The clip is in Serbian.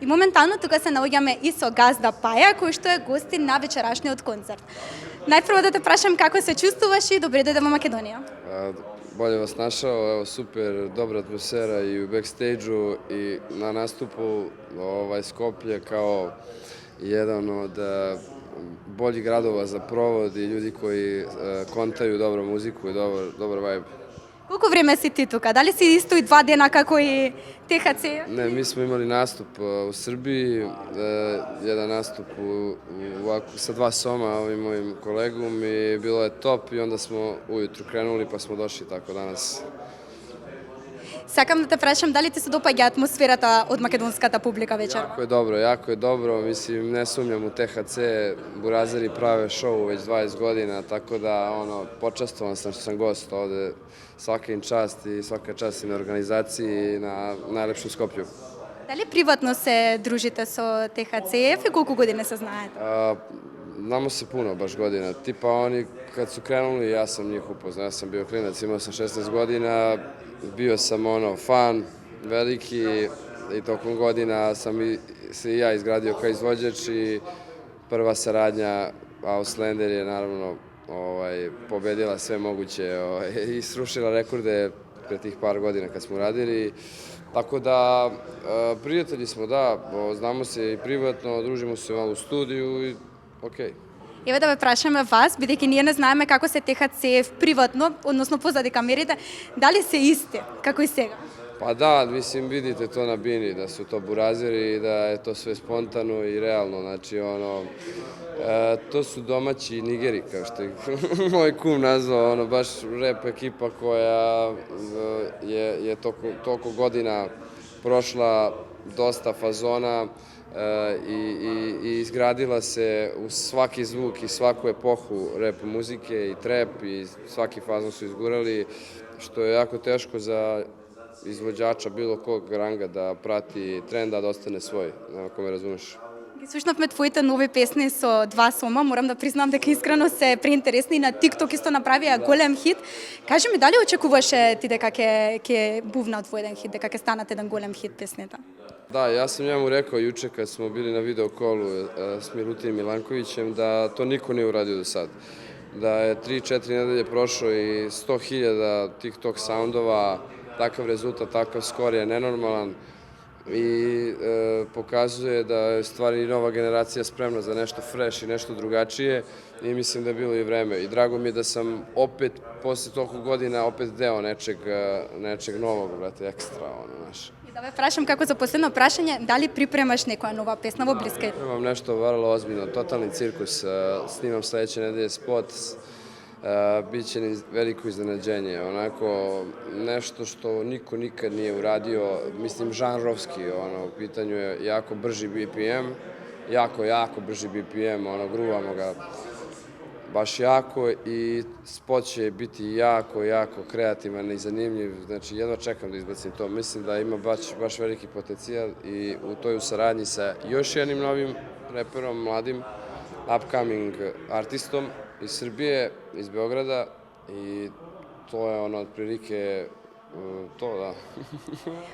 моментално тука се наоѓаме и со Газда Паја, кој што е гостин на вечерашниот концерт. Најпрво да те прашам како се чувствуваш и добре дојде во Македонија. Bolje vas našao, evo super, dobra atmosfera i u backstage-u i na nastupu Skoplje kao jedan od boljih gradova za provod i ljudi koji kontaju dobru muziku i dobar vibe. Колку време си ти тука? Дали си исто и 2 дена како и ТХЦ? Ne, mi smo imali nastup u Srbiji, jedan nastup sa 2 soma ovim mojim kolegom i bilo je top i onda smo ujutru krenuli pa smo došli tako danas. Сакам да те прашам дали ти се допаѓа атмосферата од македонската публика вечерва? Jako je dobro, mislim, ne sumnjam u THC, Burazeri prave šou već 20 godina, tako da, počastovan sam što sam gost ovde, svaka im čast i svaka čast i na organizaciji i na najlepšem Skoplju. Дали приватно се дружите со ТХЦ-ев и колку години се знаете? Znamo se puno baš godina, tipa oni kad su krenuli ja sam njih upoznao, ja sam bio klinac, imao sam 16 godina, bio sam fan veliki i tokom godina sam se i ja izgradio kao izvođač i prva saradnja Auslander je naravno pobedila sve moguće i srušila rekorde pre tih par godina kad smo radili. Tako da, prijatelji smo, da, znamo se i privatno, družimo se malo u studiju i okej. Еве да ве прашаме вас, бидејќи ние не знаеме како се ТХЦ приватно, односно позади камерите, дали се исти, како и сега? Pa da, mislim, vidite to na bini, da su to burazeri i da je to sve spontano i realno, znači to su domaći Nigeri, kao što je moj kum nazvao, baš rap ekipa koja je toliko godina prošla dosta fazona i izgradila se u svaki zvuk i svaku epohu rap muzike i trap i svaki fazon su izgurali, što je jako teško za izvođača bilo kog ranga da prati trend, da ostane svoj, ako me razumeš. Ги слушнавме твоите нови песни со 2 сома, морам да признам дека искрено се преинтересни и на TikTok исто направија голем хит. Кажи ми, дали очекуваше ти дека ќе бувна од твој еден хит, дека ќе станат еден голем хит песните? Da, ja sam njemu rekao juče kad smo bili na video kolu s Milutijem Milankovićem da to niko nije uradio do sad. Da je 3-4 nedelje prošlo i 100.000 TikTok soundova, takav rezultat, takav skor je nenormalan i pokazuje da je stvari nova generacija spremna za nešto fresh i nešto drugačije i mislim da je bilo i vreme. I drago mi je da sam opet, posle toliko godina, opet deo nečeg novog, brate, ekstra, znaš. И да ве прашам како за последно прашање, дали припремаш некоја нова песна во блиските? Imam nešto vrlo ozbiljno, totalni cirkus, snimam sledeće nedelje spot, biće veliko iznenađenje, onako nešto što niko nikad nije uradio, mislim žanrovski, u pitanju je jako brži BPM, jako brži BPM, gruvamo ga baš jako i spot će biti jako kreativan i zanimljiv, znači jedva čekam da izbacim to, mislim da ima baš veliki potencijal i u toj saradnji sa još jednim novim reperom, mladim, upcoming artistom iz Srbije, iz Beograda i to je otprilike to, da.